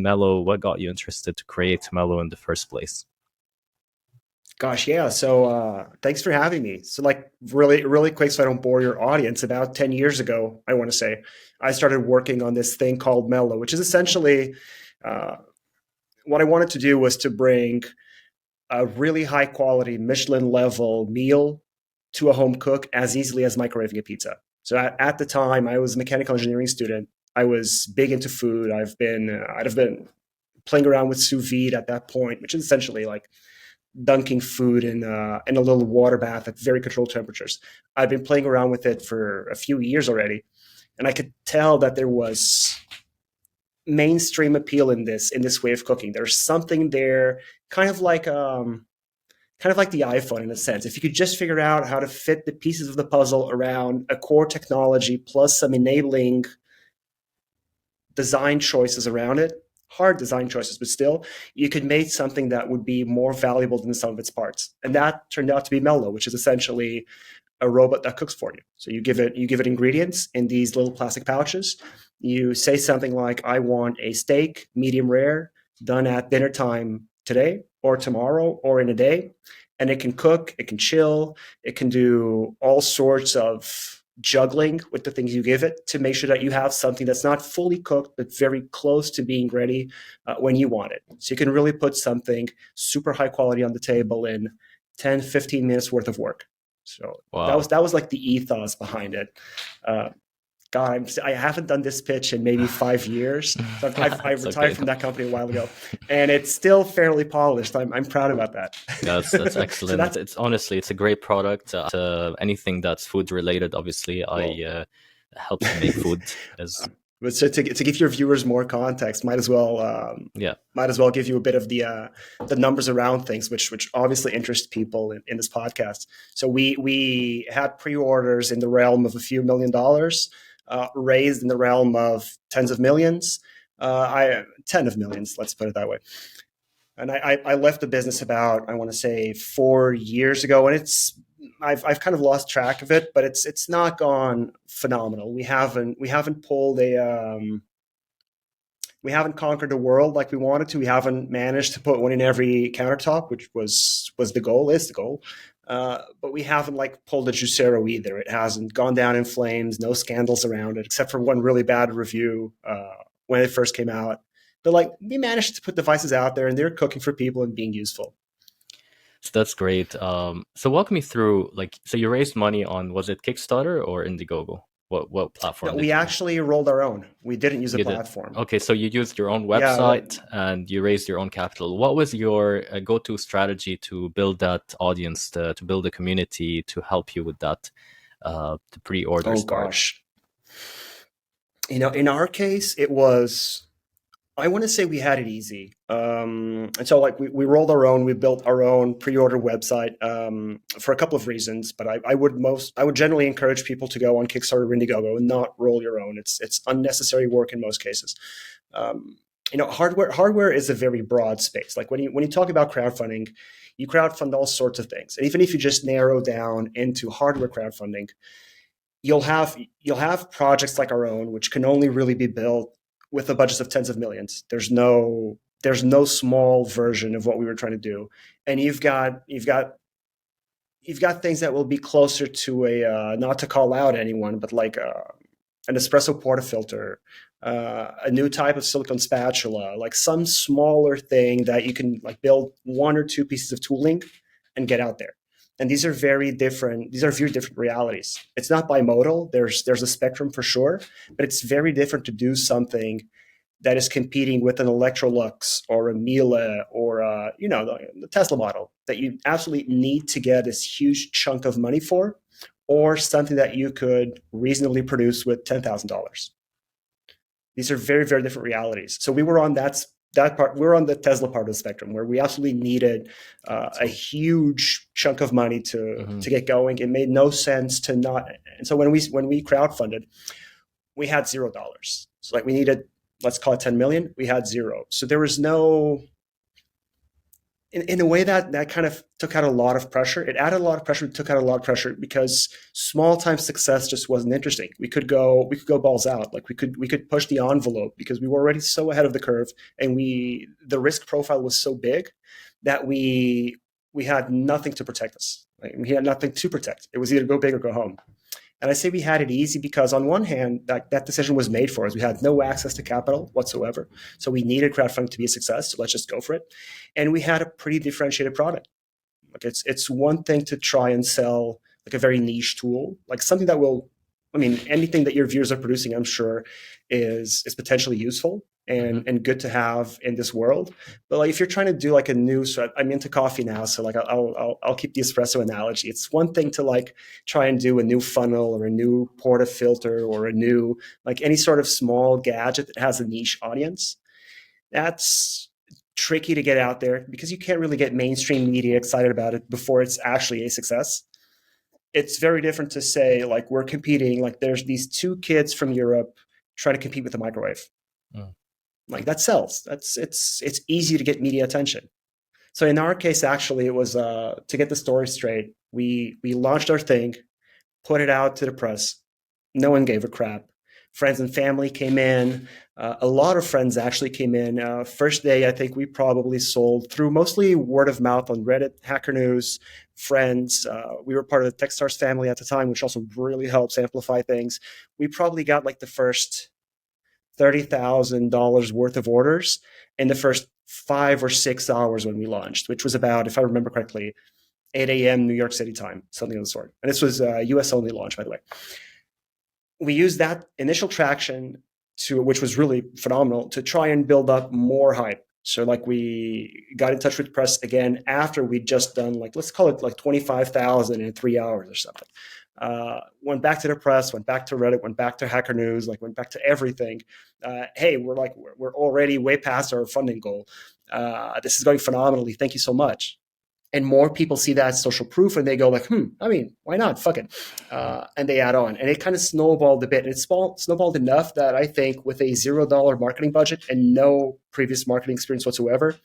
Mellow? What got you interested to create Mellow in the first place? Gosh, yeah. So thanks for having me. So like really, really quick, so I don't bore your audience. About 10 years ago, I want to say, I started working on this thing called Mellow, which is essentially uh, what I wanted to do was to bring a really high quality Michelin level meal to a home cook as easily as microwaving a pizza. So at the time, I was a mechanical engineering student. I was big into food. I'd have been playing around with sous vide at that point, which is essentially like dunking food in a little water bath at very controlled temperatures. I've been playing around with it for a few years already, and I could tell that there was mainstream appeal in this way of cooking. There's something there, kind of like kind of like the iPhone in a sense. If you could just figure out how to fit the pieces of the puzzle around a core technology plus some enabling design choices around it, hard design choices, but still, you could make something that would be more valuable than the sum of its parts. And that turned out to be Mellow, which is essentially a robot that cooks for you. So you give it ingredients in these little plastic pouches. You say something like, I want a steak, medium rare, done at dinner time today or tomorrow or in a day. And it can cook, it can chill, it can do all sorts of juggling with the things you give it to make sure that you have something that's not fully cooked, but very close to being ready when you want it. So you can really put something super high quality on the table in 10, 15 minutes worth of work. So Wow. that was like the ethos behind it. God, I haven't done this pitch in maybe 5 years. So I retired from that company a while ago, and it's still fairly polished. I'm proud about that. That's excellent. So it's honestly, it's a great product. Anything that's food related, obviously, I helps to make food. But so to give your viewers more context, might as well give you a bit of the numbers around things, which obviously interest people in this podcast. So we had pre-orders in the realm of a few $1 million. Raised in the realm of tens of millions, 10 of millions, let's put it that way. And I left the business about, I want to say 4 years ago, and I've kind of lost track of it, but it's not gone phenomenal. We haven't pulled we haven't conquered the world like we wanted to. We haven't managed to put one in every countertop, which was the goal, is the goal. But we haven't like pulled a Juicero either. It hasn't gone down in flames, no scandals around it, except for one really bad review when it first came out. But like we managed to put devices out there and they're cooking for people and being useful. So that's great. So walk me through, so you raised money on, was it Kickstarter or Indiegogo? What platform? No, we actually rolled our own. We didn't use a platform. Okay, so you used your own website and you raised your own capital. What was your go-to strategy to build that audience, to build a community, to help you with that, the pre-orders part? Gosh. In our case, it was, I want to say we had it easy. And so like we rolled our own, we built our own pre-order website for a couple of reasons, but I would generally encourage people to go on Kickstarter or Indiegogo and not roll your own. It's unnecessary work in most cases. Hardware is a very broad space. Like when you talk about crowdfunding, you crowdfund all sorts of things. And even if you just narrow down into hardware crowdfunding, you'll have projects like our own, which can only really be built with a budget of tens of millions. There's no small version of what we were trying to do. And you've got things that will be closer to a, not to call out anyone, but like an espresso portafilter, a new type of silicone spatula, like some smaller thing that you can like build 1 or 2 pieces of tooling and get out there. And these are very different realities. It's not bimodal. There's a spectrum for sure, but it's very different to do something that is competing with an Electrolux or a Miele or the Tesla model that you absolutely need to get this huge chunk of money for, or something that you could reasonably produce with $10,000. These are very, very different realities. So we were on that part. We're on the Tesla part of the spectrum where we absolutely needed a huge chunk of money to get going. It made no sense to not. And so when we crowdfunded, we had $0. So like we needed, let's call it 10 million. We had 0. So there was no in a way that kind of took out a lot of pressure. It added a lot of pressure, took out a lot of pressure because small time success just wasn't interesting. We could go balls out. Like we could push the envelope because we were already so ahead of the curve, and the risk profile was so big that we had nothing to protect us. Right? We had nothing to protect. It was either go big or go home. And I say we had it easy because on one hand, that decision was made for us. We had no access to capital whatsoever. So we needed crowdfunding to be a success. So let's just go for it. And we had a pretty differentiated product. Like it's one thing to try and sell like a very niche tool, like something that will, I mean, anything that your viewers are producing, I'm sure is potentially useful and good to have in this world. But like if you're trying to do like a new, so I'm into coffee now, so like I'll keep the espresso analogy. It's one thing to like try and do a new funnel or a new portafilter or a new like any sort of small gadget that has a niche audience. That's tricky to get out there because you can't really get mainstream media excited about it before it's actually a success. It's very different to say like we're competing, like there's these two kids from Europe trying to compete with the microwave. Mm. Like that sells. It's easy to get media attention. So in our case, actually, it was to get the story straight. We launched our thing, put it out to the press. No one gave a crap. Friends and family came in. A lot of friends actually came in. First day, I think we probably sold through mostly word of mouth on Reddit, Hacker News, friends. We were part of the Techstars family at the time, which also really helps amplify things. We probably got like the first $30,000 worth of orders in the first 5 or 6 hours when we launched, which was about, if I remember correctly, 8 a.m. New York City time, something of the sort. And this was a US only launch, by the way. We used that initial traction which was really phenomenal, to try and build up more hype. So like we got in touch with press again after we'd just done like, let's call it like 25,000 in 3 hours or something. Went back to the press, went back to Reddit, went back to Hacker News, like went back to everything. Hey, we're already way past our funding goal. This is going phenomenally. Thank you so much. And more people see that as social proof and they go like, I mean, why not? Fuck it. And they add on. And it kind of snowballed a bit. And it snowballed enough that I think with a $0 marketing budget and no previous marketing experience whatsoever,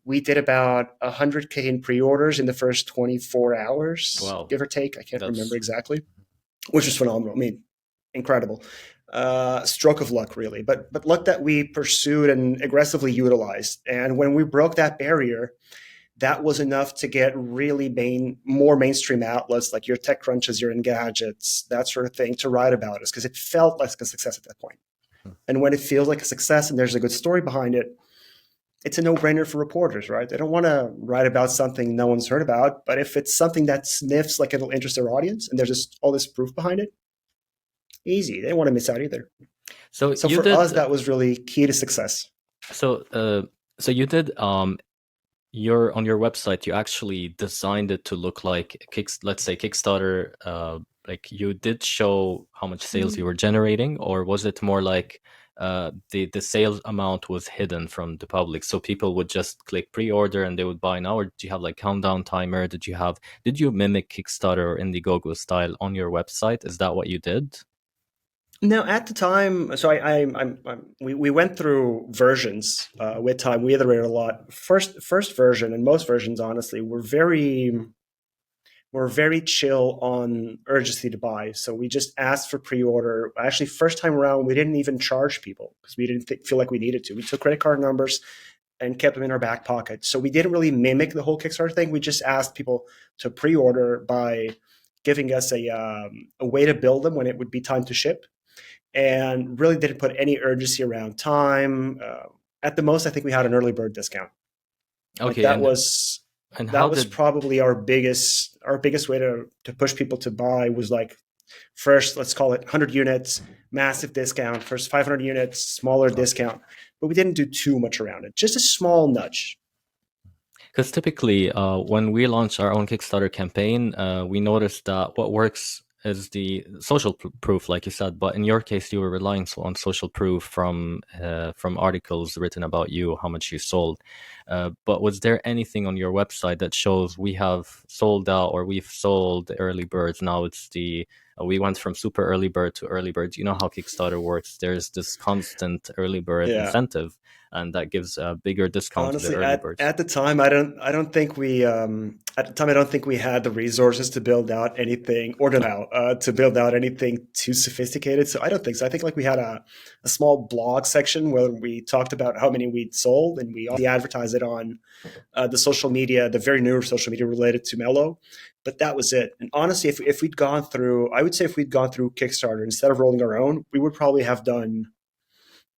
we did about 100K in pre-orders in the first 24 hours, give or take. I can't remember exactly, which was phenomenal. I mean, incredible. Stroke of luck, really. But luck that we pursued and aggressively utilized. And when we broke that barrier, that was enough to get really more mainstream outlets like your TechCrunches, your Engadgets, that sort of thing to write about us because it felt like a success at that point. And when it feels like a success and there's a good story behind it, it's a no-brainer for reporters, right? They don't want to write about something no one's heard about, but if it's something that sniffs like it'll interest their audience and there's just all this proof behind it, easy. They don't want to miss out either. So for us, that was really key to success. So you did on your website, you actually designed it to look like let's say Kickstarter. Like you did show how much sales you were generating, or was it more like the sales amount was hidden from the public, so people would just click pre-order and they would buy now? Or did you have like countdown timer? Did you mimic Kickstarter or Indiegogo style on your website? Is that what you did? No, at the time, so we went through versions with time. We iterated a lot. First version and most versions, honestly, were very chill on urgency to buy. So we just asked for pre-order. Actually, first time around, we didn't even charge people because we didn't feel like we needed to. We took credit card numbers and kept them in our back pocket. So we didn't really mimic the whole Kickstarter thing. We just asked people to pre-order by giving us a way to build them when it would be time to ship. And really didn't put any urgency around time. At the most, I think we had an early bird discount. Okay, that was probably our biggest way to push people to buy was like, first, let's call it 100 units, massive discount. First 500 units, smaller discount. But we didn't do too much around it. Just a small nudge. Because typically, when we launch our own Kickstarter campaign, we noticed that what works is the social proof, like you said, but in your case, you were relying on social proof from articles written about you, how much you sold. But was there anything on your website that shows we have sold out or we've sold early birds? Now it's we went from super early bird to early bird. You know how Kickstarter works. There's this constant early bird incentive. and that gives a bigger discount to the Honestly, early birds. at the time, I don't think we had the resources to build out anything or to build out anything too sophisticated. So I don't think so. I think like we had a small blog section where we talked about how many we'd sold, and we also advertised it on the social media, the very new social media related to Mellow. But that was it. And honestly, if we'd gone through, I would say if we'd gone through Kickstarter instead of rolling our own, we would probably have done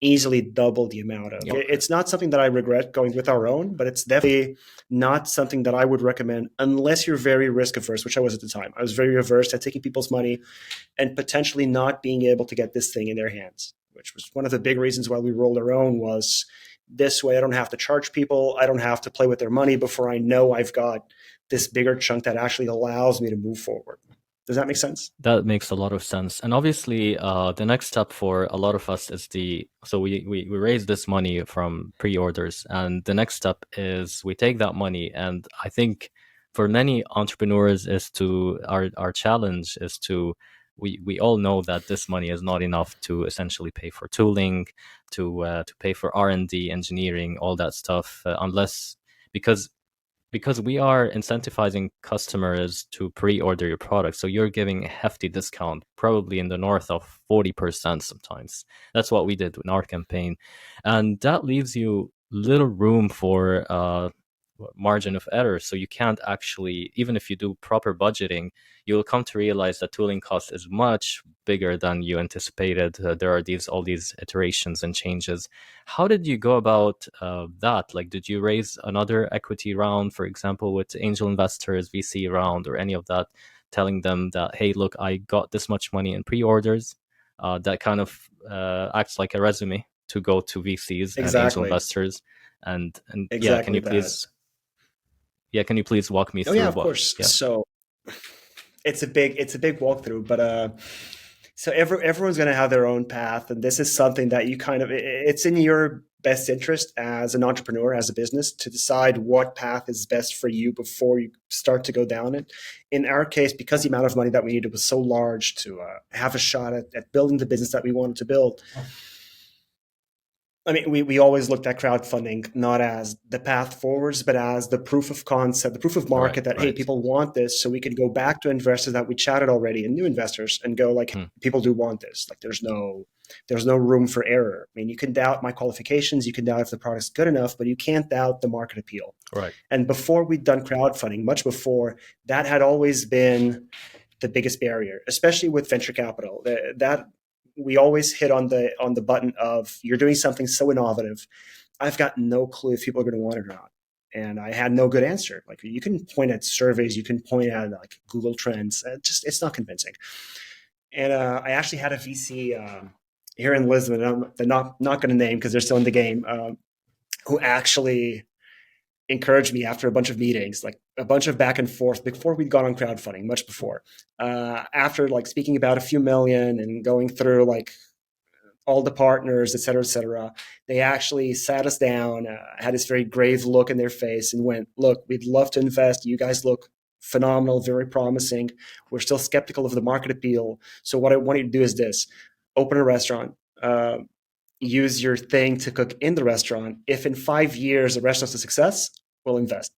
easily double the amount of. Okay. It's not something that I regret going with our own, but it's definitely not something that I would recommend unless you're very risk averse, which I was at the time. I was very averse at taking people's money and potentially not being able to get this thing in their hands, which was one of the big reasons why we rolled our own. Was this way I don't have to charge people, I don't have to play with their money before I know I've got this bigger chunk that actually allows me to move forward. Does that make sense? That makes a lot of sense. And obviously, the next step for a lot of us is so we raise this money from pre-orders, and the next step is we take that money. And I think for many entrepreneurs our challenge is we all know that this money is not enough to essentially pay for tooling, to pay for R&D, engineering, all that stuff, unless because we are incentivizing customers to pre-order your product. So you're giving a hefty discount, probably in the north of 40% sometimes. That's what we did in our campaign. And that leaves you little room for margin of error. So you can't actually, even if you do proper budgeting, you'll come to realize that tooling cost is much bigger than you anticipated. There are all these iterations and changes. How did you go about that? Like, did you raise another equity round, for example, with angel investors, VC round, or any of that, telling them that, hey, look, I got this much money in pre-orders? That kind of acts like a resume to go to VCs and angel investors. And yeah, can you please? Yeah, can you please walk me through? Yeah, of course. Yeah. So it's a big walkthrough, but so everyone's going to have their own path, and this is something that you it's in your best interest as an entrepreneur, as a business, to decide what path is best for you before you start to go down it. In our case, because the amount of money that we needed was so large to have a shot at building the business that we wanted to build. I mean, we always looked at crowdfunding not as the path forwards, but as the proof of concept, the proof of market hey, people want this. So we could go back to investors that we chatted already and new investors and go like, people do want this. Like there's no room for error. I mean, you can doubt my qualifications. You can doubt if the product's good enough, but you can't doubt the market appeal. Right. And before we'd done crowdfunding, much before, that had always been the biggest barrier, especially with venture capital. That we always hit on the button of, you're doing something so innovative, I've got no clue if people are going to want it or not. And I had no good answer. Like, you can point at surveys, you can point at like Google Trends. It's not convincing. And I actually had a VC here in Lisbon, and I'm not going to name because they're still in the game, who actually encouraged me after a bunch of meetings, like a bunch of back and forth before we'd gone on crowdfunding, much before. After like speaking about a few million and going through like all the partners, et cetera, they actually sat us down, had this very grave look in their face and went, look, we'd love to invest. You guys look phenomenal, very promising. We're still skeptical of the market appeal. So what I want you to do is this: open a restaurant, use your thing to cook in the restaurant. If in 5 years the restaurant's a success, we'll invest.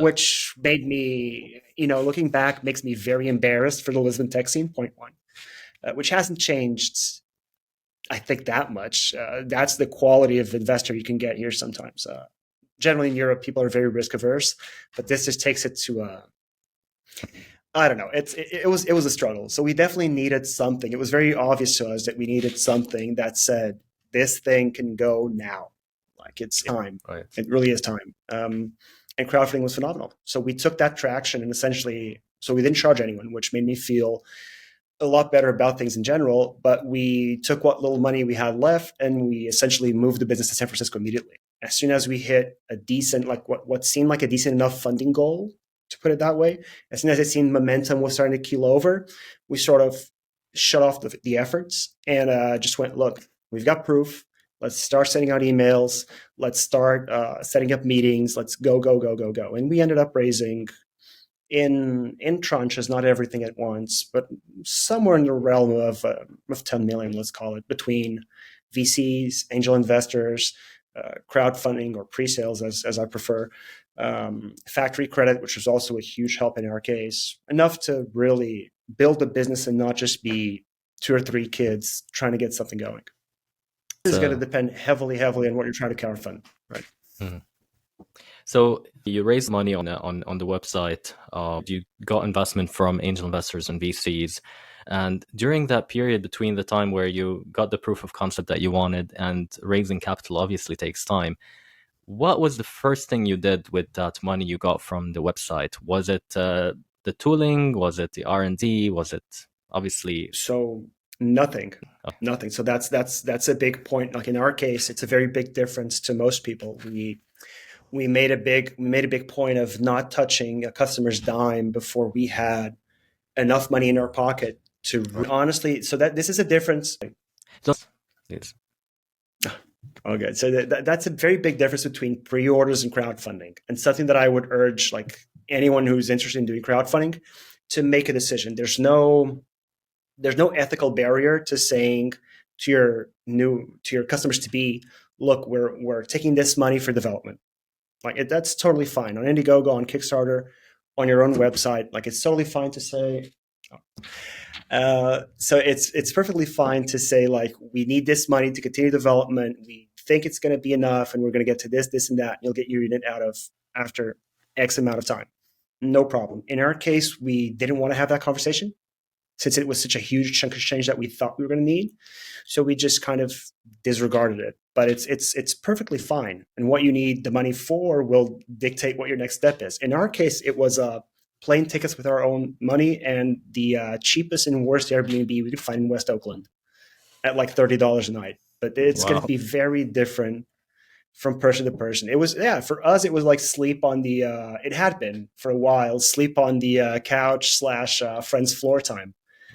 Which made me, looking back, makes me very embarrassed for the Lisbon tech scene, point one, which hasn't changed, I think, that much. That's the quality of investor you can get here sometimes. Generally in Europe, people are very risk averse, but this just takes it to I don't know. It was a struggle. So we definitely needed something. It was very obvious to us that we needed something that said, this thing can go now. Like, it's time. Right. It really is time. And crowdfunding was phenomenal. So we took that traction and essentially, so we didn't charge anyone, which made me feel a lot better about things in general. But we took what little money we had left and we essentially moved the business to San Francisco immediately. As soon as we hit a decent, like what seemed like a decent enough funding goal, to put it that way, as soon as it seemed momentum was starting to keel over, we sort of shut off the efforts and just went, look, we've got proof. Let's start sending out emails. Let's start setting up meetings. Let's go. And we ended up raising in tranches, not everything at once, but somewhere in the realm of 10 million, let's call it, between VCs, angel investors, crowdfunding or pre-sales, as I prefer, factory credit, which was also a huge help in our case, enough to really build a business and not just be two or three kids trying to get something going. This is going to depend heavily on what you're trying to crowdfund, right? Mm-hmm. So you raised money on the website. You got investment from angel investors and VCs. And during that period between the time where you got the proof of concept that you wanted and raising capital obviously takes time, what was the first thing you did with that money you got from the website? Was it the tooling? Was it the R&D? Was it obviously? So nothing. So that's a big point. Like in our case, it's a very big difference to most people. We made a big point of not touching a customer's dime before we had enough money in our pocket to honestly. So that this is a difference. Yes. Okay, so that's a very big difference between pre-orders and crowdfunding, and something that I would urge like anyone who's interested in doing crowdfunding to make a decision. There's no ethical barrier to saying to your customers to be, look, we're taking this money for development. Like that's totally fine on Indiegogo, on Kickstarter, on your own website. Like it's totally fine to say. So it's perfectly fine to say like we need this money to continue development. We think it's going to be enough, and we're going to get to this, and that. And you'll get your unit out of after X amount of time. No problem. In our case, we didn't want to have that conversation since it was such a huge chunk of change that we thought we were going to need. So we just kind of disregarded it. But it's perfectly fine. And what you need the money for will dictate what your next step is. In our case, it was plane tickets with our own money and the cheapest and worst Airbnb we could find in West Oakland at like $30 a night. But it's going to be very different from person to person. It was, for us, it was like sleep on the, it had been for a while, sleep on the couch / friend's floor time.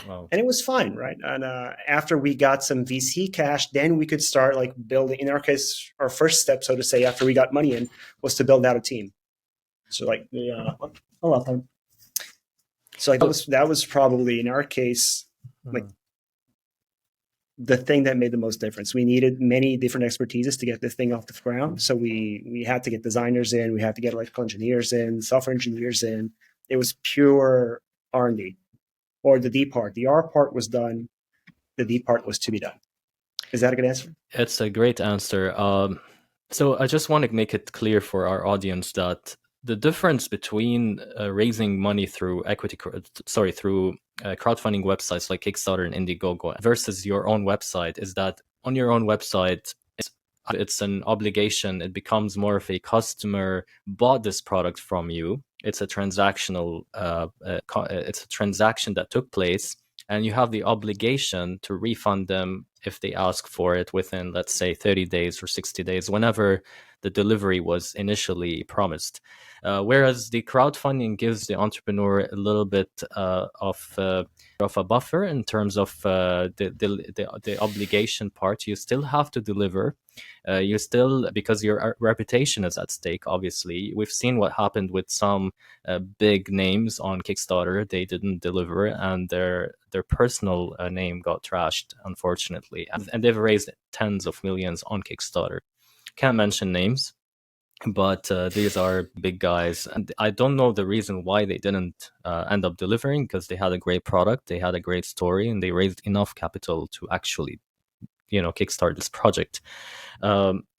Wow. And it was fine, right? And after we got some VC cash, then we could start like building. In our case, our first step, so to say, after we got money in, was to build out a team. So like so like that was probably in our case like the thing that made the most difference. We needed many different expertises to get this thing off the ground. So we had to get designers in, we had to get electrical engineers in, software engineers in. It was pure R&D. Or the D part. The R part was done. The D part was to be done. Is that a good answer? It's a great answer. So I just want to make it clear for our audience that the difference between raising money through crowdfunding websites like Kickstarter and Indiegogo versus your own website is that on your own website, it's an obligation. It becomes more of a customer bought this product from you. It's a transactional. It's a transaction that took place, and you have the obligation to refund them if they ask for it within, let's say, 30 days or 60 days, whenever the delivery was initially promised. Whereas the crowdfunding gives the entrepreneur a little bit of a buffer in terms of the obligation part. You still have to deliver. You still, because your reputation is at stake, obviously. We've seen what happened with some big names on Kickstarter. They didn't deliver, and their personal name got trashed, unfortunately. And they've raised tens of millions on Kickstarter. Can't mention names, but these are big guys. And I don't know the reason why they didn't end up delivering, because they had a great product, they had a great story, and they raised enough capital to actually kickstart this project.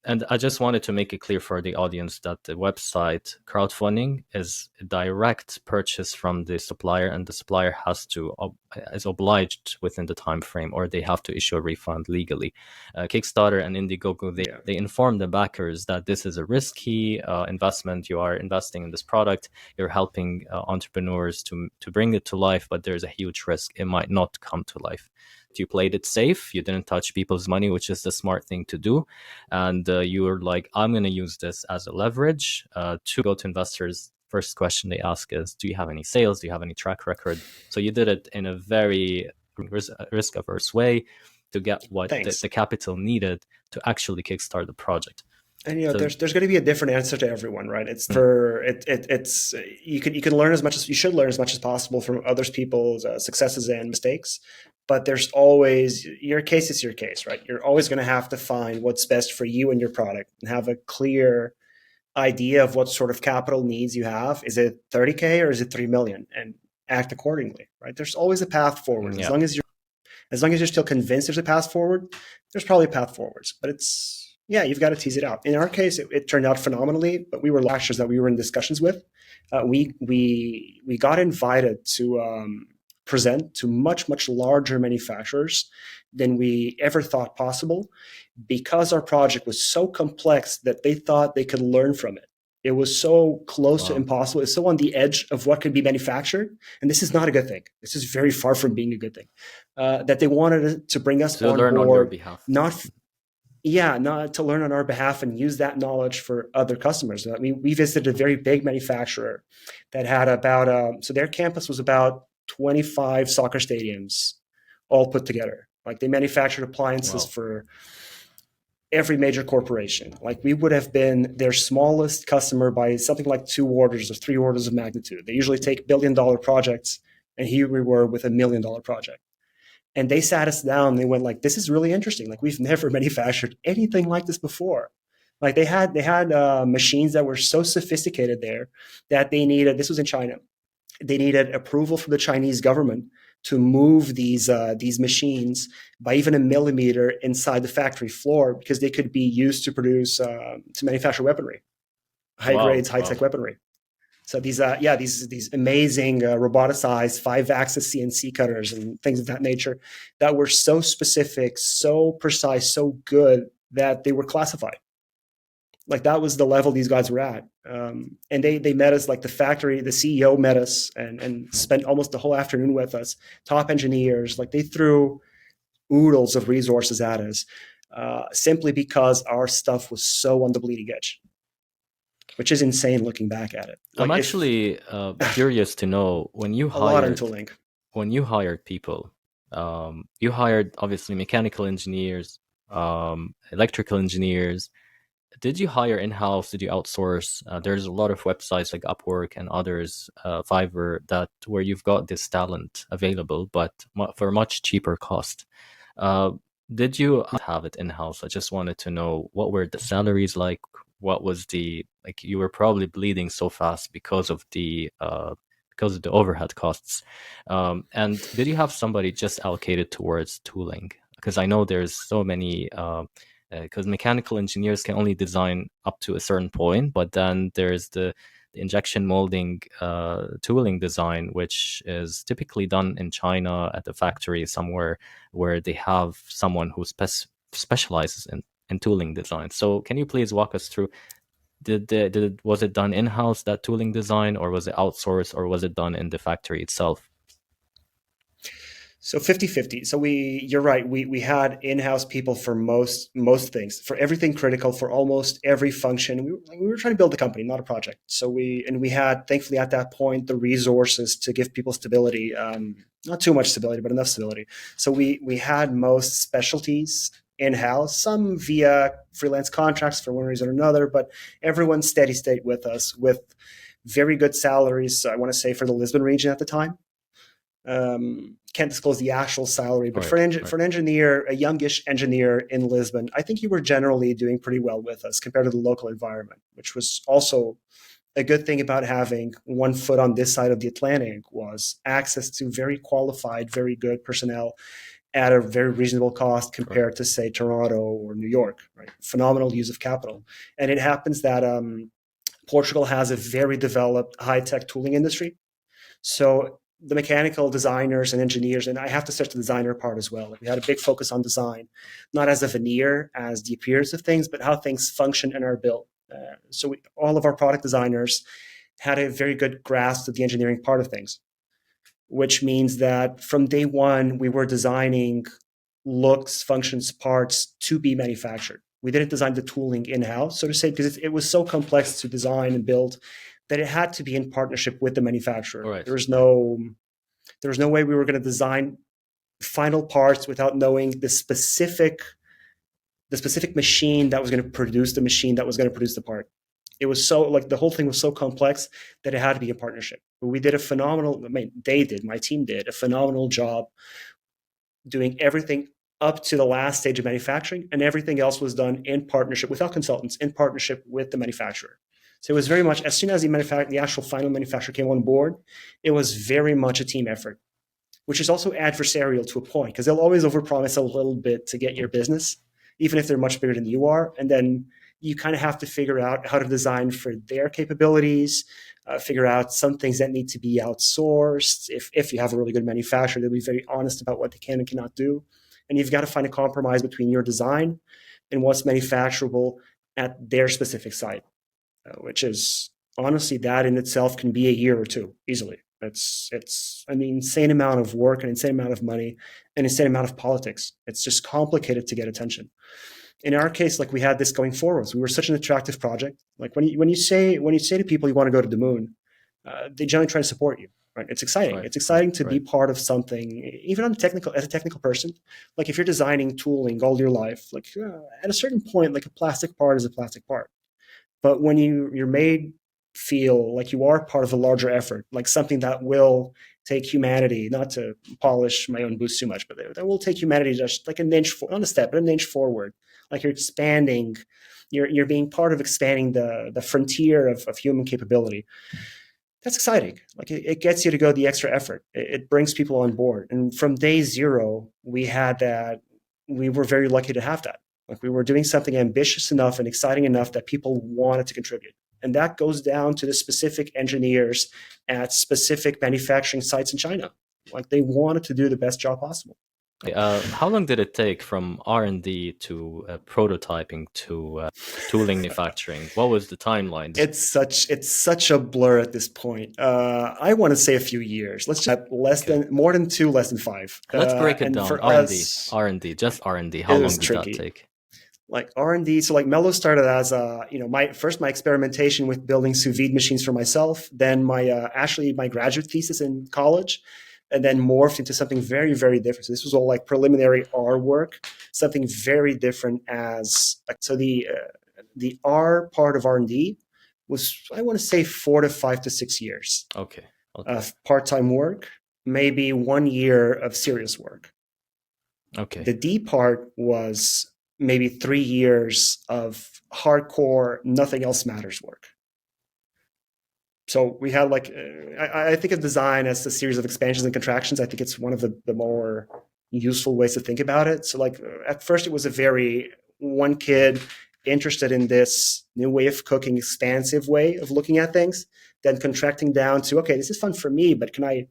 And I just wanted to make it clear for the audience that the website crowdfunding is a direct purchase from the supplier, and the supplier is obliged within the time frame, or they have to issue a refund legally. Kickstarter and Indiegogo, they inform the backers that this is a risky investment. You are investing in this product. You're helping entrepreneurs to bring it to life, but there's a huge risk it might not come to life. You played it safe. You didn't touch people's money, which is the smart thing to do. And you were like, I'm going to use this as a leverage to go to investors. First question they ask is, do you have any sales? Do you have any track record? So you did it in a very risk-averse way to get what the capital needed to actually kickstart the project. And So there's going to be a different answer to everyone, right? It's mm, for it's you can learn as much as you should learn as much as possible from others people's successes and mistakes, but there's always your case is your case, right? You're always going to have to find what's best for you and your product and have a clear idea of what sort of capital needs you have. Is it 30K or is it 3 million? And act accordingly, right? There's always a path forward yeah. as long as you're still convinced there's a path forward, there's probably a path forwards. But it's, yeah, you've got to tease it out. In our case, it turned out phenomenally, but we were lecturers that we were in discussions with. We got invited to present to much larger manufacturers than we ever thought possible, because our project was so complex that they thought they could learn from it. It was so close to Wow. impossible. It's so on the edge of what could be manufactured. And this is not a good thing. This is very far from being a good thing. That they wanted to bring us To on learn on your board, behalf. not to learn on our behalf and use that knowledge for other customers. I mean, we visited a very big manufacturer that had so their campus was about 25 soccer stadiums all put together. Like they manufactured appliances Wow. for every major corporation. Like we would have been their smallest customer by something like 2 orders or 3 orders of magnitude. They usually take $1 billion projects, and here we were with $1 million project. And they sat us down. And they went like, "This is really interesting. Like we've never manufactured anything like this before." Like they had machines that were so sophisticated there that they needed. This was in China. They needed approval from the Chinese government to move these machines by even a millimeter inside the factory floor, because they could be used to produce to manufacture weaponry, high Wow. grades, high Wow. tech weaponry. So these amazing roboticized 5-axis CNC cutters and things of that nature that were so specific, so precise, so good that they were classified. Like that was the level these guys were at. And they met us, like the factory, the CEO met us and spent almost the whole afternoon with us. Top engineers, like they threw oodles of resources at us, simply because our stuff was so on the bleeding edge, which is insane looking back at it. I'm Like if actually curious to know a lot in tooling. when you hired people, you hired obviously mechanical engineers, electrical engineers. Did you hire in-house? Did you outsource? There's a lot of websites like Upwork and others, Fiverr, that where you've got this talent available, but for a much cheaper cost. Uh, did you have it in-house? I just wanted to know what were the salaries like? What was the like? You were probably bleeding so fast because of the overhead costs. And did you have somebody just allocated towards tooling? Because I know there's so many. Because mechanical engineers can only design up to a certain point, but then there's the injection molding tooling design, which is typically done in China at a factory somewhere where they have someone who specializes in tooling design. So can you please walk us through, was it done in-house, that tooling design, or was it outsourced, or was it done in the factory itself? So 50-50. So you're right. We had in-house people for most things, for everything critical, for almost every function. We were trying to build a company, not a project. So we had, thankfully at that point, the resources to give people stability, not too much stability, but enough stability. So we had most specialties in-house, some via freelance contracts for one reason or another, but everyone's steady state with us, with very good salaries. I want to say for the Lisbon region at the time. Can't disclose the actual salary, but Right, for right. an engineer, a youngish engineer in Lisbon, I think you were generally doing pretty well with us compared to the local environment, which was also a good thing about having one foot on this side of the Atlantic, was access to very qualified, very good personnel at a very reasonable cost Right. compared to, say, Toronto or New York. Right, phenomenal use of capital, and it happens that Portugal has a very developed high tech tooling industry. So the mechanical designers and engineers, and I have to start the designer part as well. Like we had a big focus on design, not as a veneer, as the appearance of things, but how things function and are built. All of our product designers had a very good grasp of the engineering part of things, which means that from day one, we were designing looks, functions, parts to be manufactured. We didn't design the tooling in-house, so to say, because it was so complex to design and build that it had to be in partnership with the All manufacturer. right. There was no way we were going to design final parts without knowing the specific the specific machine that was going to produce the machine that was going to produce the part. It was so like the whole thing was so complex that it had to be a partnership. But we did a phenomenal, my team did a phenomenal job doing everything up to the last stage of manufacturing, and everything else was done in partnership without consultants, in partnership with the manufacturer. So it was very much, as soon as the actual final manufacturer came on board, it was very much a team effort, which is also adversarial to a point, because they'll always overpromise a little bit to get your business, even if they're much bigger than you are. And then you kind of have to figure out how to design for their capabilities, figure out some things that need to be outsourced. If you have a really good manufacturer, they'll be very honest about what they can and cannot do. And you've got to find a compromise between your design and what's manufacturable at their specific site, which is honestly, that in itself can be a year or two easily. It's an insane amount of work, an insane amount of money, an insane amount of politics. It's just complicated to get attention. In our case, like we had this going forwards. We were such an attractive project. Like when you say to people you want to go to the moon, they generally try to support you. Right? It's exciting. Right. It's exciting to be part of something, even as a technical person. Like if you're designing tooling all your life, like at a certain point, like a plastic part is a plastic part. But when you're made feel like you are part of a larger effort, like something that will take humanity, not to polish my own boots too much, but that will take humanity just like an inch, not a step, but an inch forward. Like you're expanding, you're being part of expanding the frontier of human capability. That's exciting. Like it gets you to go the extra effort. It brings people on board. And from day zero, we had that. We were very lucky to have that. Like we were doing something ambitious enough and exciting enough that people wanted to contribute. And that goes down to the specific engineers at specific manufacturing sites in China. Like they wanted to do the best job possible. How long did it take from R&D to prototyping to tooling manufacturing? What was the timeline? It's such a blur at this point. I want to say a few years. Let's just more than 2, less than 5. Let's break it down. R&D, just R&D. How long did that take? Like R&D, so like Mellow started as my experimentation with building sous vide machines for myself, then my graduate thesis in college, and then morphed into something very, very different. So this was all like preliminary R work, something very different so the R part of R&D was, I want to say, 4 to 5 to 6 years. Okay. Of part-time work, maybe 1 year of serious work. Okay. The D part was maybe 3 years of hardcore, nothing else matters work. So we had like, I think of design as a series of expansions and contractions. I think it's one of the more useful ways to think about it. So like at first it was a very one kid interested in this new way of cooking, expansive way of looking at things, then contracting down to, okay, this is fun for me, but can I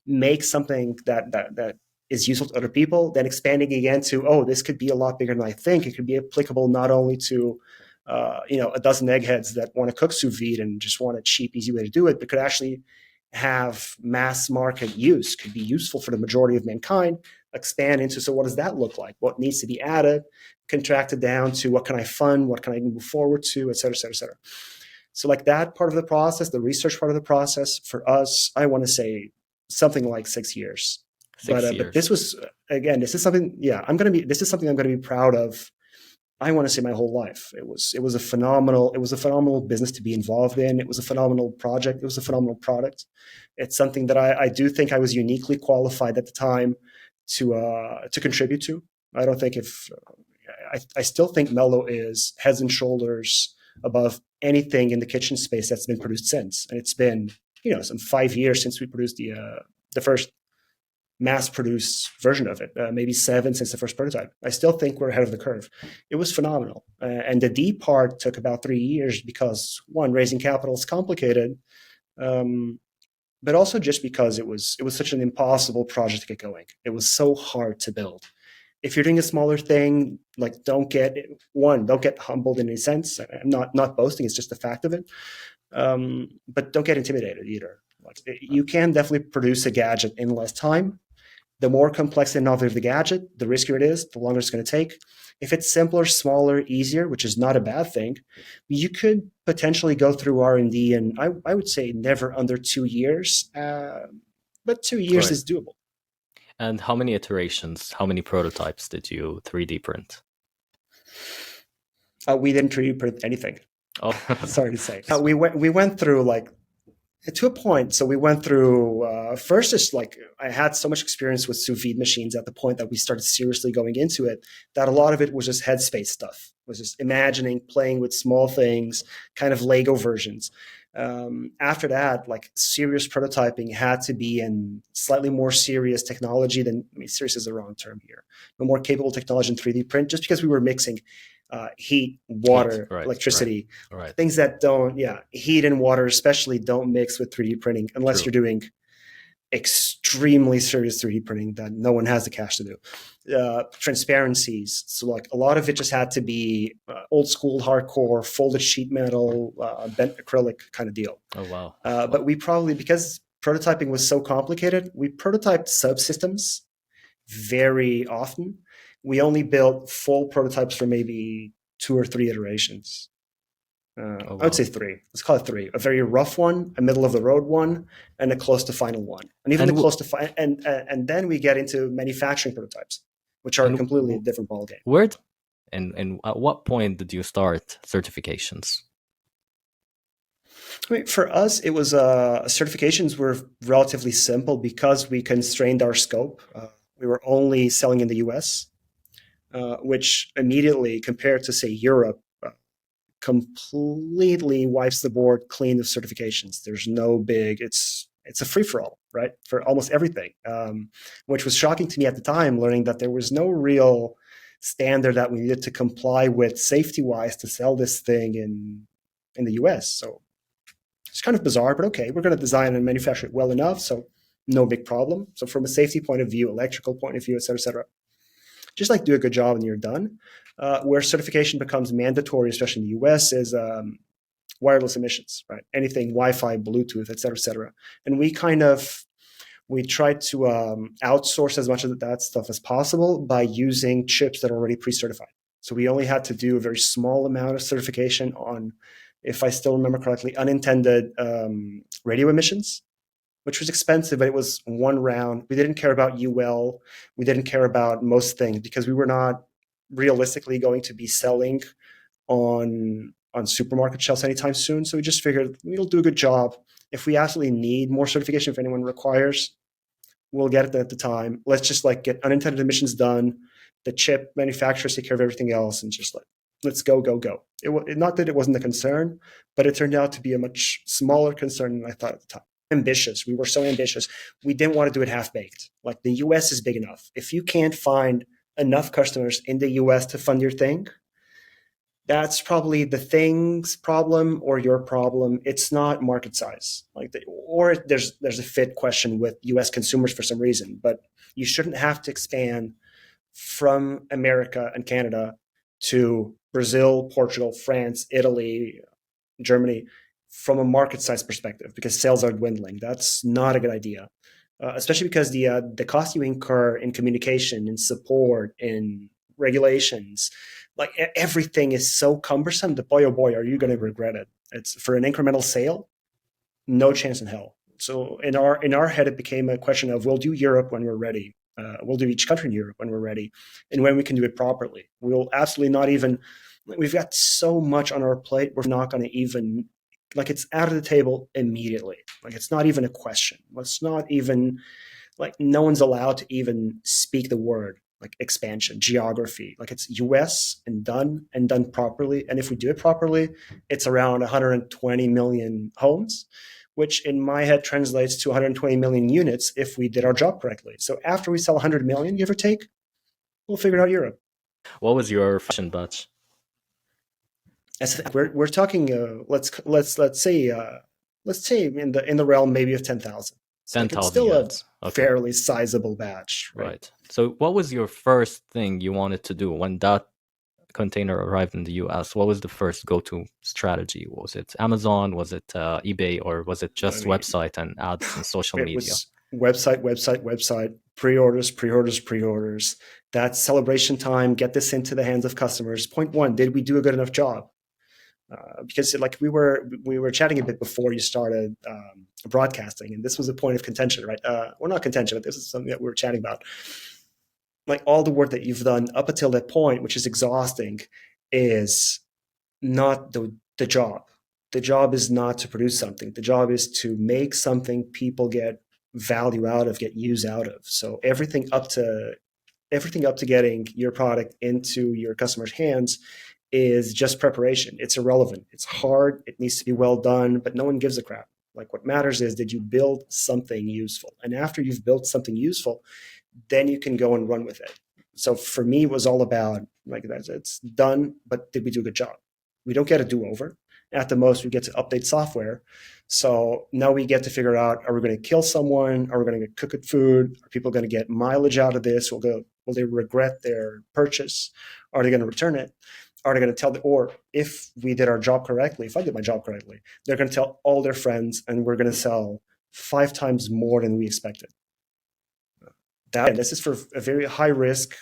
make something that is useful to other people, then expanding again to, oh, this could be a lot bigger than I think. It could be applicable not only to a dozen eggheads that want to cook sous vide and just want a cheap, easy way to do it, but could actually have mass market use, could be useful for the majority of mankind, expand into, so what does that look like? What needs to be added, contracted down to what can I fund, what can I move forward to, et cetera, et cetera, et cetera. So like that part of the process, the research part of the process, for us, I want to say something like 6 years. But this was, again, this is something I'm going to be proud of. I want to say my whole life. It was a phenomenal business to be involved in. It was a phenomenal project. It was a phenomenal product. It's something that I do think I was uniquely qualified at the time to contribute to. I don't think I still think Mellow is heads and shoulders above anything in the kitchen space that's been produced since. And it's been, some 5 years since we produced the first mass-produced version of it, maybe 7 since the first prototype. I still think we're ahead of the curve. It was phenomenal. And the D part took about 3 years because, one, raising capital is complicated, but also just because it was such an impossible project to get going. It was so hard to build. If you're doing a smaller thing, like don't get humbled in any sense. I'm not boasting, it's just the fact of it. But don't get intimidated either. You can definitely produce a gadget in less time. The more complex and innovative the gadget, the riskier it is, the longer it's going to take. If it's simpler, smaller, easier, which is not a bad thing, you could potentially go through R&D, and I would say never under 2 years, but 2 years is doable. And how many iterations, how many prototypes did you 3D print? We didn't 3D print anything. Oh, Sorry to say. We went through like to a point. So we went through first. It's like I had so much experience with sous vide machines at the point that we started seriously going into it. That a lot of it was just headspace stuff. Was just imagining, playing with small things, kind of Lego versions. After that, like serious prototyping had to be in slightly more serious technology than, I mean, serious is the wrong term here, but more capable technology in 3D print, just because we were mixing heat, water, right, electricity, right. things that don't, heat and water especially don't mix with 3D printing unless True. you're doing extremely serious 3D printing that no one has the cash to do. Transparencies. So like a lot of it just had to be old school, hardcore, folded sheet metal, bent acrylic kind of deal. Oh, wow. But we probably, because prototyping was so complicated, we prototyped subsystems very often. We only built full prototypes for maybe 2 or 3 iterations. Oh, I wow. would say 3. Let's call it 3. A very rough one, a middle of the road one, and a close to final one. And even the close to and then we get into manufacturing prototypes, which are a completely different ballgame. And at what point did you start certifications? I mean, for us, it was certifications were relatively simple because we constrained our scope. We were only selling in the US, which immediately, compared to, say, Europe, completely wipes the board clean of certifications. There's no big, it's a free-for-all, right? For almost everything, which was shocking to me at the time, learning that there was no real standard that we needed to comply with safety-wise to sell this thing in the US. So it's kind of bizarre, but okay, we're going to design and manufacture it well enough, so no big problem. So from a safety point of view, electrical point of view, et cetera, just like do a good job and you're done. Where certification becomes mandatory, especially in the US, is wireless emissions, right? Anything Wi-Fi, Bluetooth, et cetera. And we tried to outsource as much of that stuff as possible by using chips that are already pre-certified. So we only had to do a very small amount of certification on, if I still remember correctly, unintended radio emissions, which was expensive, but it was one round. We didn't care about UL. We didn't care about most things because we were not realistically going to be selling on supermarket shelves anytime soon. So we just figured we'll do a good job. If we absolutely need more certification, if anyone requires, we'll get it at the time. Let's just like get unintended emissions done. The chip manufacturers take care of everything else, and just like, let's go. Not that it wasn't a concern, but it turned out to be a much smaller concern than I thought at the time. Ambitious. We were so ambitious. We didn't want to do it half-baked. Like, the US is big enough. If you can't find enough customers in the US to fund your thing, that's probably the thing's problem or your problem. It's not market size. Or there's a fit question with US consumers for some reason, but you shouldn't have to expand from America and Canada to Brazil, Portugal, France, Italy, Germany, from a market size perspective, because sales are dwindling. That's not a good idea, especially because the cost you incur in communication, in support, in regulations, like everything is so cumbersome that boy, oh boy, are you going to regret it. It's for an incremental sale, no chance in hell. So in our head, it became a question of, we'll do Europe when we're ready. We'll do each country in Europe when we're ready, and when we can do it properly. We'll absolutely not even. We've got so much on our plate. We're not going to even, like, it's out of the table immediately. Like, it's not even a question. Let's not even, like, no one's allowed to even speak the word, like, expansion, geography. Like, it's US and done properly. And if we do it properly, it's around 120 million homes, which in my head translates to 120 million units if we did our job correctly. So after we sell 100 million, give or take, we'll figure out Europe. What was your fashion batch? We're talking. Let's say in the realm maybe of 10,000. 10,000 it's still units. A fairly sizable batch, right? So what was your first thing you wanted to do when that container arrived in the US? What was the first go-to strategy? Was it Amazon? Was it eBay? Or was it just website and ads and social media? It was website, pre-orders. That's celebration time. Get this into the hands of customers. Point one, did we do a good enough job? Because like we were chatting a bit before you started broadcasting, and this was a point of contention, right? Well, not contention, but this is something that we were chatting about. like all the work that you've done up until that point, which is exhausting, is not the job. The job is not to produce something. The job is to make something people get value out of, get use out of. So everything up to getting your product into your customer's hands is just preparation. It's irrelevant. It's hard. It needs to be well done, but no one gives a crap. Like what matters is, did you build something useful? And after you've built something useful, then you can go and run with it. So for me, it was all about like that. It's done, but did we do a good job? We don't get a do-over. At the most, we get to update software. So now we get to figure out: are we going to kill someone? Are we going to cook it food? Are people going to get mileage out of this? Will they regret their purchase? Are they going to return it? Are they going to tell or if we did our job correctly, if I did my job correctly, they're going to tell all their friends, and we're going to sell 5 times more than we expected. This is for a very high risk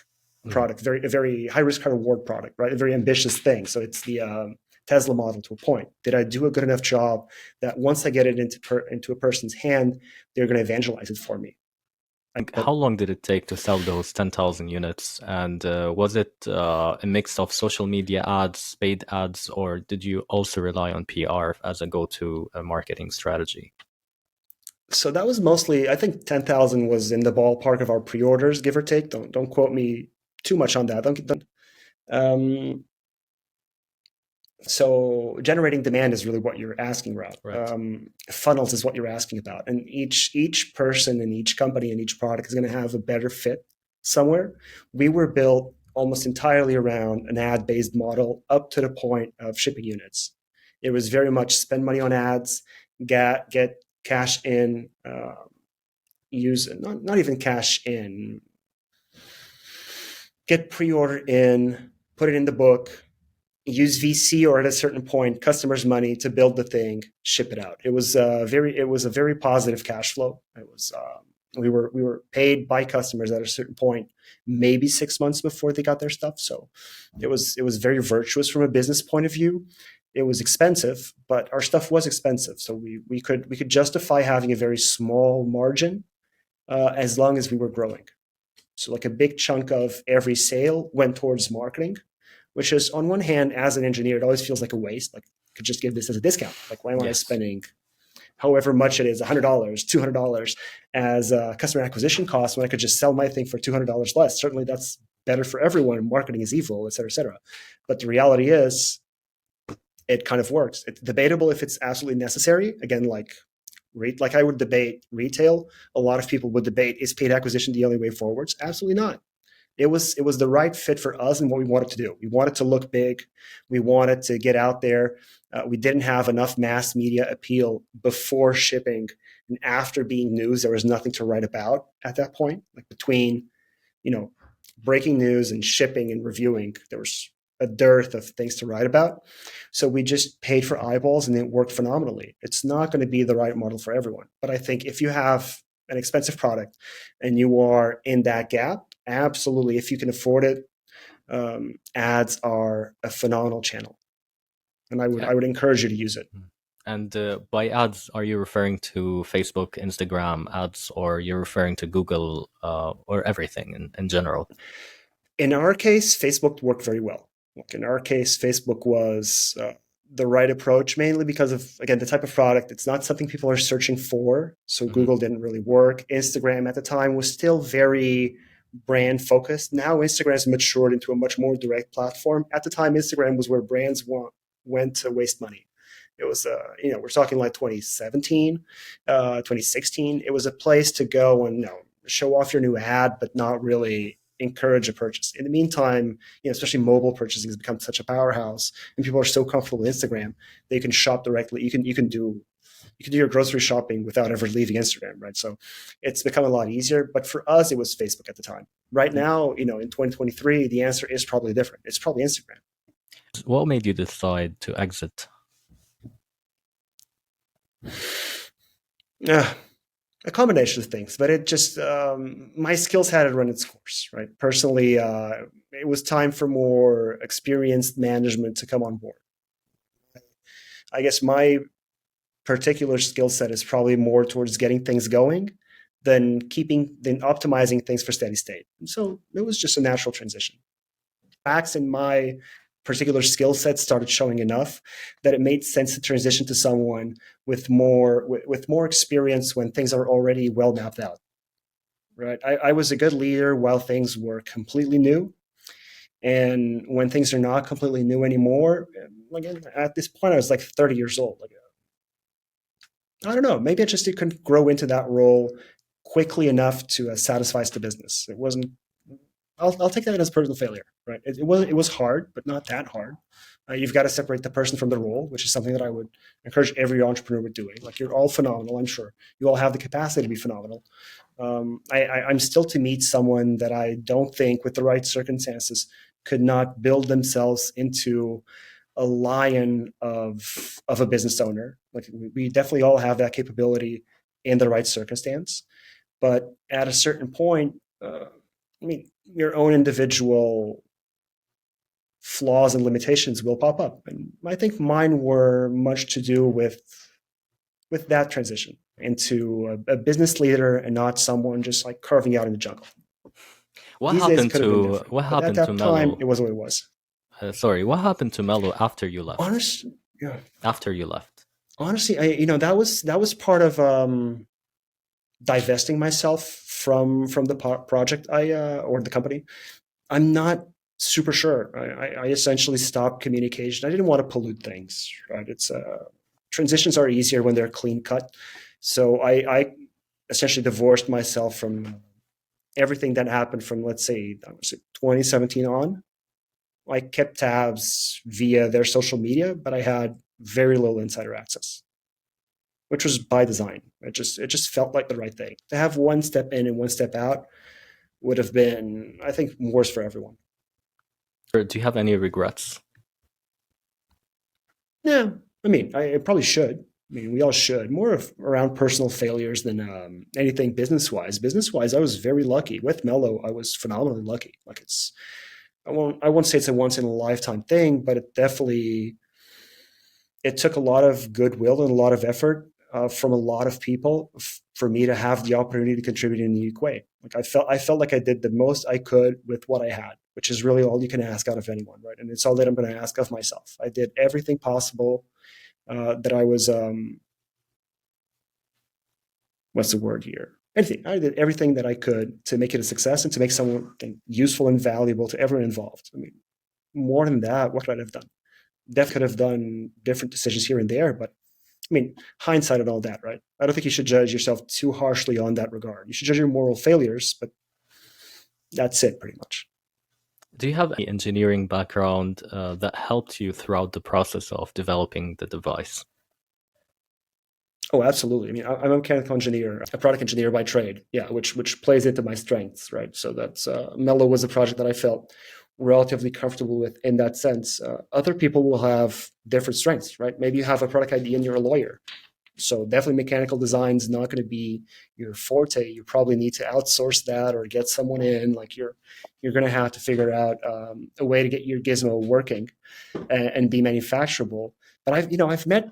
product, a very high risk, high reward product, right? A very ambitious thing. So it's the Tesla model to a point. Did I do a good enough job that once I get it into a person's hand, they're going to evangelize it for me? How long did it take to sell those 10,000 units? And was it a mix of social media ads, paid ads, or did you also rely on PR as a go-to marketing strategy? So that was mostly, I think 10,000 was in the ballpark of our pre-orders, give or take. Don't quote me too much on that. Um, so generating demand is really what you're asking about. Right. Funnels is what you're asking about. And each person and each company and each product is going to have a better fit somewhere. We were built almost entirely around an ad-based model up to the point of shipping units. It was very much spend money on ads, get cash in, use not even cash in, get pre-order in, put it in the book, use VC or at a certain point customers' money to build the thing, ship it out. It was a very positive cash flow. It was we were paid by customers at a certain point, maybe 6 months before they got their stuff. So it was very virtuous from a business point of view. It was expensive, but our stuff was expensive, so we could justify having a very small margin as long as we were growing. So like a big chunk of every sale went towards marketing, which is on one hand, as an engineer, it always feels like a waste. Like I could just give this as a discount. Like why am I spending however much it is, $100, $200 as a customer acquisition cost when I could just sell my thing for $200 less? Certainly that's better for everyone. Marketing is evil, et cetera, et cetera. But the reality is it kind of works. It's debatable if it's absolutely necessary. Again, like I would debate retail. A lot of people would debate, is paid acquisition the only way forwards? Absolutely not. It was the right fit for us and what we wanted to do. We wanted to look big. We wanted to get out there. We didn't have enough mass media appeal before shipping, and after being news, there was nothing to write about at that point. Like between, breaking news and shipping and reviewing, there was a dearth of things to write about. So we just paid for eyeballs, and it worked phenomenally. It's not going to be the right model for everyone, but I think if you have an expensive product and you are in that gap, absolutely, if you can afford it, ads are a phenomenal channel, and I would encourage you to use it. And by ads, are you referring to Facebook, Instagram ads, or you're referring to Google or everything in general? In our case, Facebook worked very well. In our case, Facebook was the right approach, mainly because of, again, the type of product. It's not something people are searching for, so Google didn't really work. Instagram at the time was still very brand focused. Now Instagram has matured into a much more direct platform. At the time, Instagram was where brands went to waste money. It was, we're talking like 2017, 2016. It was a place to go and show off your new ad, but not really encourage a purchase. In the meantime, especially mobile purchasing has become such a powerhouse, and people are so comfortable with Instagram, they can shop directly. You can do your grocery shopping without ever leaving Instagram, right? So it's become a lot easier. But for us, it was Facebook at the time. Right now, in 2023, the answer is probably different. It's probably Instagram. What made you decide to exit? A combination of things, but it just, my skills had run its course, right? Personally, it was time for more experienced management to come on board. I guess my particular skill set is probably more towards getting things going than optimizing things for steady state. And so it was just a natural transition. Facts in my particular skill set started showing enough that it made sense to transition to someone with more experience when things are already well mapped out. Right? I was a good leader while things were completely new. And when things are not completely new anymore, like at this point, I was like 30 years old. Like, I don't know, maybe I just couldn't grow into that role quickly enough to satisfy the business. It wasn't. I'll take that as personal failure, right? It was hard, but not that hard. You've got to separate the person from the role, which is something that I would encourage every entrepreneur with doing. Like, you're all phenomenal, I'm sure. You all have the capacity to be phenomenal. I'm still to meet someone that I don't think, with the right circumstances, could not build themselves into a lion of a business owner. Like, we definitely all have that capability in the right circumstance, but at a certain point, your own individual flaws and limitations will pop up, and I think mine were much to do with that transition into a business leader and not someone just like carving out in the jungle. What happened to at that time, it was what it was. Sorry, what happened to Mellow after you left? Honestly, yeah. After you left, honestly, that was part of divesting myself from the project or the company. I'm not super sure. I essentially stopped communication. I didn't want to pollute things. Right? It's transitions are easier when they're clean cut. So I essentially divorced myself from everything that happened from, let's say, 2017 on. I kept tabs via their social media, but I had very little insider access, which was by design. It just felt like the right thing. To have one step in and one step out would have been, I think, worse for everyone. Or do you have any regrets? Yeah, I probably should. We all should. More of around personal failures than anything business-wise. Business-wise, I was very lucky. With Mellow, I was phenomenally lucky. Like, I won't say it's a once-in-a-lifetime thing, but it took a lot of goodwill and a lot of effort from a lot of people for me to have the opportunity to contribute in a unique way. Like, I felt like I did the most I could with what I had, which is really all you can ask out of anyone, right? And it's all that I'm going to ask of myself. I did everything possible that I was. What's the word here? Anything. I did everything that I could to make it a success and to make something useful and valuable to everyone involved. More than that, what could I have done? Definitely could have done different decisions here and there, but hindsight and all that, right? I don't think you should judge yourself too harshly on that regard. You should judge your moral failures, but that's it pretty much. Do you have any engineering background that helped you throughout the process of developing the device? Oh, absolutely. I'm a mechanical engineer, a product engineer by trade. Yeah, which plays into my strengths, right? So that's Mellow was a project that I felt relatively comfortable with in that sense. Other people will have different strengths, right? Maybe you have a product idea and you're a lawyer. So definitely mechanical design is not going to be your forte. You probably need to outsource that or get someone in. Like, you're going to have to figure out a way to get your gizmo working and be manufacturable. But I've met,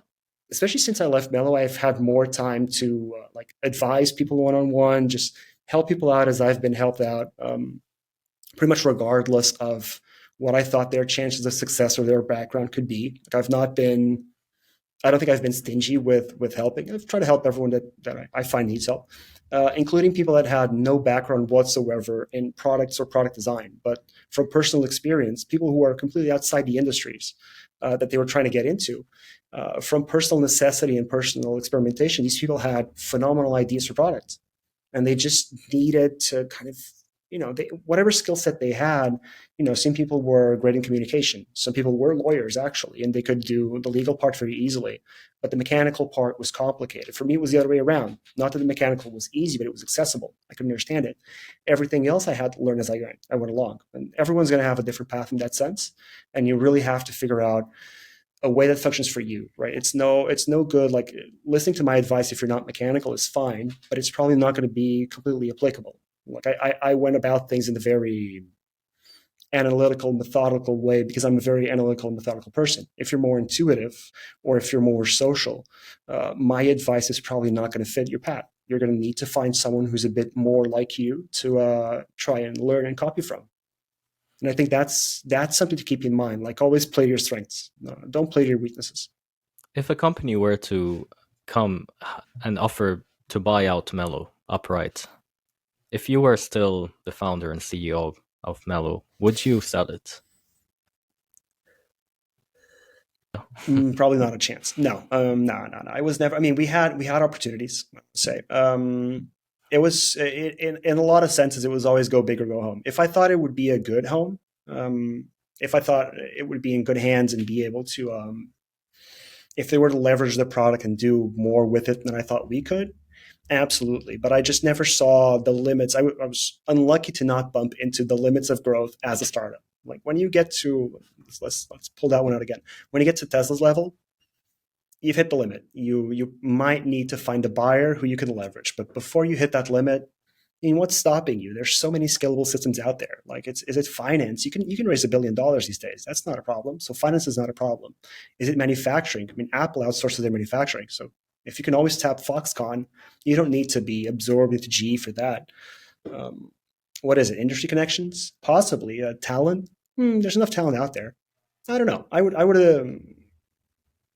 especially since I left Mellow, I've had more time to advise people one-on-one, just help people out as I've been helped out, pretty much regardless of what I thought their chances of success or their background could be. I don't think I've been stingy with helping. I've tried to help everyone that I find needs help, including people that had no background whatsoever in products or product design, but from personal experience, people who are completely outside the industries that they were trying to get into. From personal necessity and personal experimentation, these people had phenomenal ideas for products, and they just needed to kind of, whatever skill set they had. Some people were great in communication. Some people were lawyers, actually, and they could do the legal part very easily. But the mechanical part was complicated. For me, it was the other way around. Not that the mechanical was easy, but it was accessible. I could understand it. Everything else I had to learn as I went along. And everyone's going to have a different path in that sense. And you really have to figure out a way that functions for you, right? It's no good. Like, listening to my advice if you're not mechanical is fine, but it's probably not going to be completely applicable. Like, I went about things in a very analytical, methodical way because I'm a very analytical, methodical person. If you're more intuitive or if you're more social, my advice is probably not going to fit your path. you're going to need to find someone who's a bit more like you to try and learn and copy from. And I think that's something to keep in mind. Like, always play to your strengths. No, don't play to your weaknesses. If a company were to come and offer to buy out Mellow upright, if you were still the founder and CEO of Mellow, would you sell it? Probably not a chance. No. I was never. I mean, we had opportunities. Say, it was in a lot of senses, it was always go big or go home. If I thought it would be a good home, if I thought it would be in good hands and be able to, if they were to leverage the product and do more with it than I thought we could, absolutely. But I just never saw the limits. I was unlucky to not bump into the limits of growth as a startup. Like, when you get to, let's pull that one out again. When you get to Tesla's level, you've hit the limit. You might need to find a buyer who you can leverage. But before you hit that limit, I mean, what's stopping you? There's so many scalable systems out there. Like, is it finance? You can raise $1 billion these days. That's not a problem. So finance is not a problem. Is it manufacturing? I mean, Apple outsources their manufacturing. So if you can always tap Foxconn, you don't need to be absorbed into GE for that. What is it? Industry connections? Possibly. Talent? There's enough talent out there. I don't know. I would.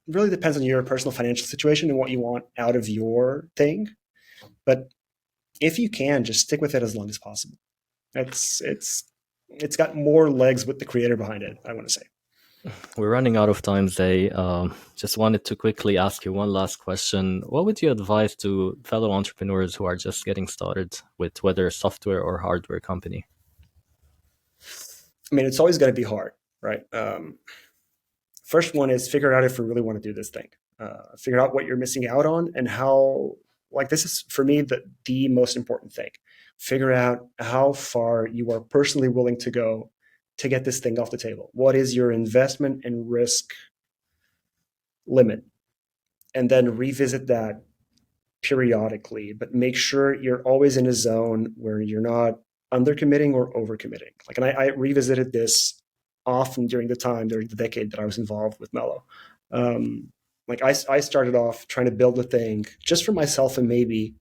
Really depends on your personal financial situation and what you want out of your thing. But if you can, just stick with it as long as possible. It's got more legs with the creator behind it, I want to say. We're running out of time, Zay. Just wanted to quickly ask you one last question. What would you advise to fellow entrepreneurs who are just getting started with whether a software or hardware company? I mean, it's always going to be hard, right? First one is figure out if you really want to do this thing. Figure out what you're missing out on and how, like, this is for me the most important thing. Figure out how far you are personally willing to go to get this thing off the table. What is your investment and risk limit? And then revisit that periodically, but make sure you're always in a zone where you're not undercommitting or overcommitting. Like, and I revisited this often during the decade that I was involved with Mellow. Like, I started off trying to build a thing just for myself and maybe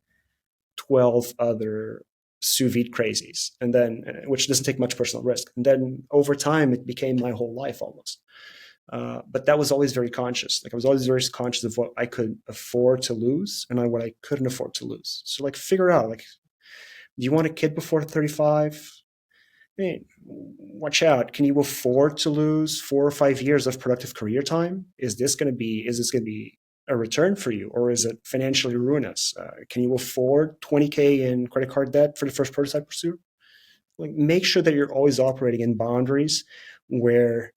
12 other sous vide crazies, and then, which doesn't take much personal risk. And then over time, it became my whole life almost. But that was always very conscious. Like, I was always very conscious of what I could afford to lose and what I couldn't afford to lose. So, like, figure out, like, do you want a kid before 35? I mean, watch out. Can you afford to lose 4 or 5 years of productive career time? Is this going to be a return for you, or is it financially ruinous? Can you afford 20K in credit card debt for the first prototype pursuit? Like, make sure that you're always operating in boundaries where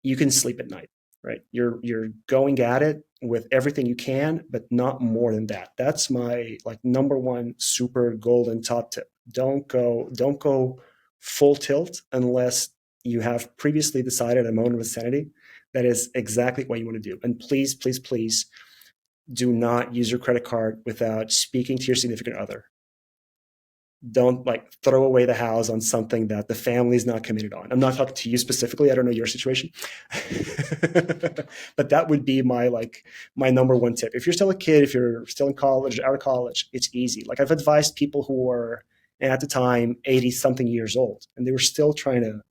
you can sleep at night, right? You're going at it with everything you can, but not more than that. That's my, like, number one super golden top tip. Don't go full tilt unless you have previously decided a moment of insanity that is exactly what you want to do. And please, please, please do not use your credit card without speaking to your significant other. Don't, like, throw away the house on something that the family's not committed on. I'm not talking to you specifically. I don't know your situation. But that would be my number one tip. If you're still a kid, if you're still in college, out of college, it's easy. Like, I've advised people who were, at the time, 80 something years old, and they were still trying to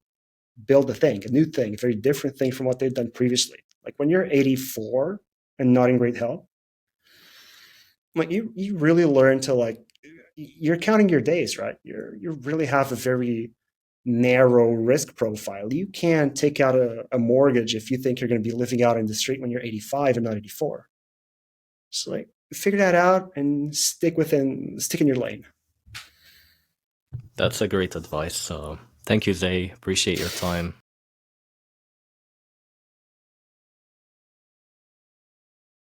build a new thing, a very different thing from what they've done previously. Like, when you're 84 and not in great health, like, you really learn to, like, you're counting your days, right? You really have a very narrow risk profile. You can't take out a mortgage if you think you're going to be living out in the street when you're 85 and not 84. So, like, figure that out and stick in your lane. That's a great advice. Thank you, Zay. Appreciate your time.